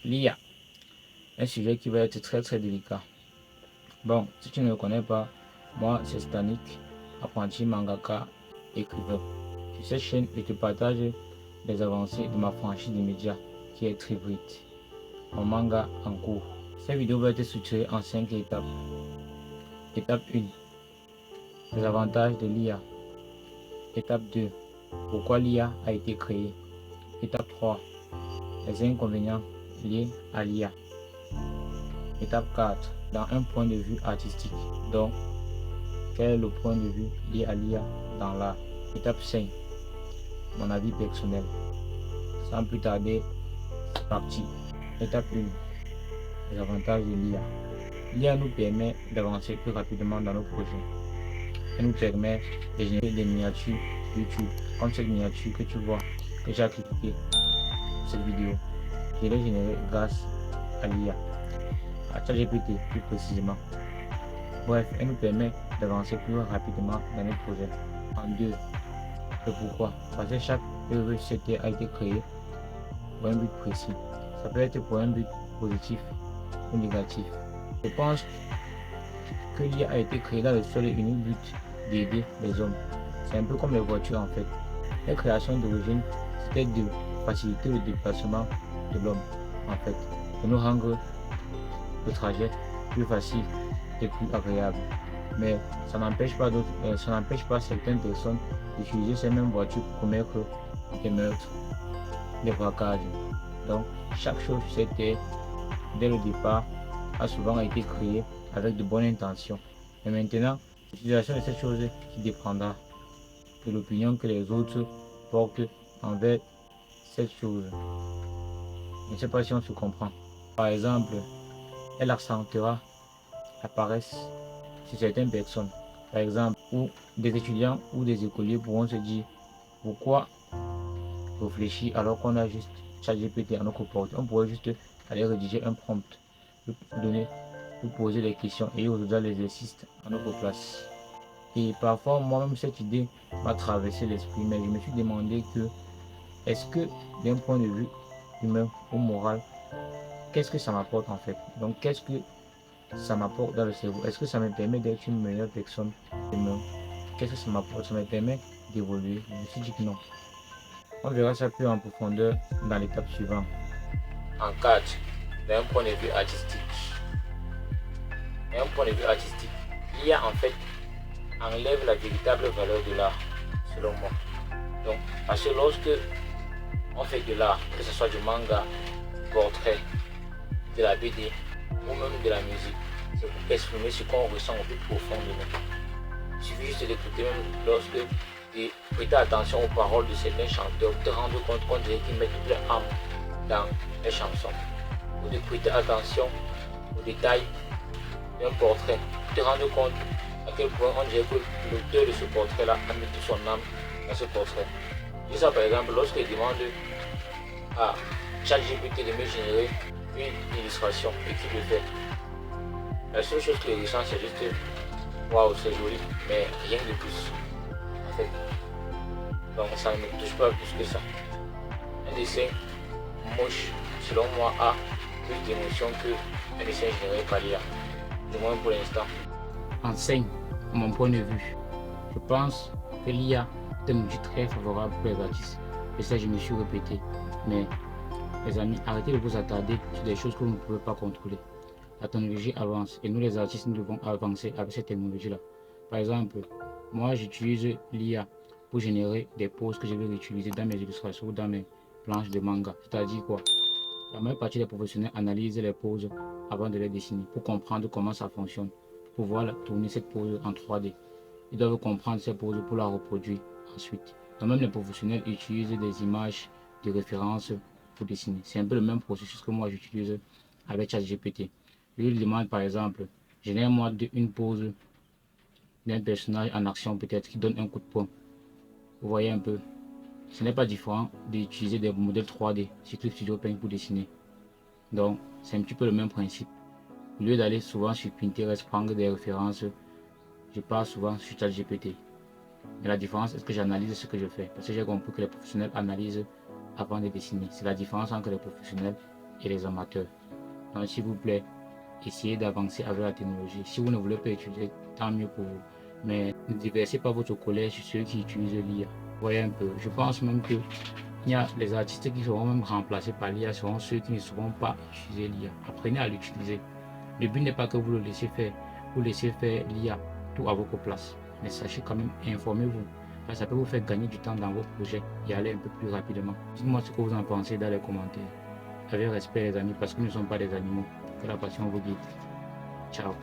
L'IA, un sujet qui va être très délicat. Bon, si tu ne le connais pas, moi c'est Stanik, apprenti mangaka, écrivain. Sur cette chaîne, je te partage les avancées de ma franchise de médias qui est Tribrit, mon manga en cours. Cette vidéo va être structurée en 5 étapes. Étape 1, les avantages de l'IA. Étape 2, pourquoi l'IA a été créée. Étape 3, les inconvénients liés à l'IA. Étape 4, dans un point de vue artistique. Donc, quel est le point de vue lié à l'IA dans l'art. Étape 5, mon avis personnel. Sans plus tarder, c'est parti. Étape 1, les avantages de l'IA. L'IA nous permet d'avancer plus rapidement dans nos projets. Elle nous permet de générer des miniatures YouTube, comme cette miniature que tu vois, que j'ai critiqué pour cette vidéo. Je l'ai générée grâce à l'IA, à ChatGPT plus précisément. Bref, elle nous permet d'avancer plus rapidement dans nos projets. En 2, le pourquoi. Parce que chaque œuvre a été créée pour un but précis. Ça peut être pour un but positif ou négatif. Je pense que l'IA a été créée dans le seul et unique but d'aider les hommes. C'est un peu comme les voitures en fait. La création d'origine, c'était de faciliter le déplacement de l'homme en fait, de nous rendre le trajet plus facile et plus agréable. Mais ça n'empêche pas certaines personnes d'utiliser ces mêmes voitures pour commettre des meurtres, des braquages. Donc chaque chose sur cette terre, dès le départ, a souvent été créée avec de bonnes intentions. Et maintenant, l'utilisation de cette chose qui dépendra de l'opinion que les autres portent envers cette chose. Je ne sais pas si on se comprend. Par exemple, elle accentuera la paresse chez certaines personnes. Par exemple, où des étudiants ou des écoliers pourront se dire pourquoi réfléchir alors qu'on a juste ChatGPT à notre portée. On pourrait juste aller rédiger un prompt, lui poser des questions et il résoudra l'exercice à notre place. Et parfois, moi-même, cette idée m'a traversé l'esprit, mais je me suis demandé que est-ce que d'un point de vue humain ou moral, qu'est-ce que ça m'apporte en fait? Donc, qu'est-ce que ça m'apporte dans le cerveau? Est-ce que ça me permet d'être une meilleure personne demain? Qu'est-ce que ça m'apporte? Ça me permet d'évoluer? Je me suis dit que non. On verra ça plus en profondeur dans l'étape suivante. En 4, d'un point de vue artistique. D'un point de vue artistique, l'IA en fait enlève la véritable valeur de l'art, selon moi. Donc, parce que lorsque on fait de l'art, que ce soit du manga, du portrait, de la BD ou même de la musique, c'est pour exprimer ce qu'on ressent au plus profond de nous. Il suffit juste d'écouter, même lorsque tu prêter attention aux paroles de certains chanteurs, te rendre compte qu'on dirait qu'ils mettent toute leur âme dans les chansons, ou de prêter attention aux détails d'un portrait, te rendre compte à quel point on dirait que l'auteur de ce portrait-là a mis toute son âme dans ce portrait. Je dis ça par exemple, lorsque je demande à ChatGPT de me générer une illustration et qu'il le fait, la seule chose que je ressens c'est juste waouh, c'est joli, mais rien de plus en fait. Donc ça ne me touche pas plus que ça. Un dessin moche, selon moi, a plus d'émotion qu'un dessin généré par l'IA, du moins pour l'instant. Enseigne, à mon point de vue, je pense que l'IA est un outil très favorable pour les artistes. Et ça, je me suis répété. Mais, les amis, arrêtez de vous attarder sur des choses que vous ne pouvez pas contrôler. La technologie avance et nous, les artistes, nous devons avancer avec cette technologie-là. Par exemple, moi, j'utilise l'IA pour générer des poses que je vais utiliser dans mes illustrations ou dans mes planches de manga. C'est-à-dire quoi? La majeure partie des professionnels analysent les poses avant de les dessiner pour comprendre comment ça fonctionne, pour pouvoir tourner cette pose en 3D. Ils doivent comprendre ces poses pour la reproduire ensuite. Donc même les professionnels utilisent des images de référence pour dessiner. C'est un peu le même processus que moi j'utilise avec ChatGPT. Je lui demande par exemple, génère-moi une pose d'un personnage en action peut-être qui donne un coup de poing. Vous voyez un peu, ce n'est pas différent d'utiliser des modèles 3D sur Clip Studio Paint pour dessiner. Donc c'est un petit peu le même principe. Au lieu d'aller souvent sur Pinterest prendre des références, je pars souvent sur ChatGPT. Mais la différence est que j'analyse ce que je fais. Parce que j'ai compris que les professionnels analysent avant de dessiner. C'est la différence entre les professionnels et les amateurs. Donc s'il vous plaît, essayez d'avancer avec la technologie. Si vous ne voulez pas utiliser, tant mieux pour vous. Mais ne déversez pas votre colère sur ceux qui utilisent l'IA. Voyez un peu, je pense même que il y a les artistes qui seront même remplacés par l'IA seront ceux qui ne sauront pas utiliser l'IA. Apprenez à l'utiliser. Le but n'est pas que vous le laissiez faire, vous laissez faire l'IA tout à votre place. Mais sachez quand même, informez-vous. Ça peut vous faire gagner du temps dans vos projets et aller un peu plus rapidement. Dites-moi ce que vous en pensez dans les commentaires. Avec respect les amis, parce que nous ne sommes pas des animaux. Que la passion vous guide. Ciao.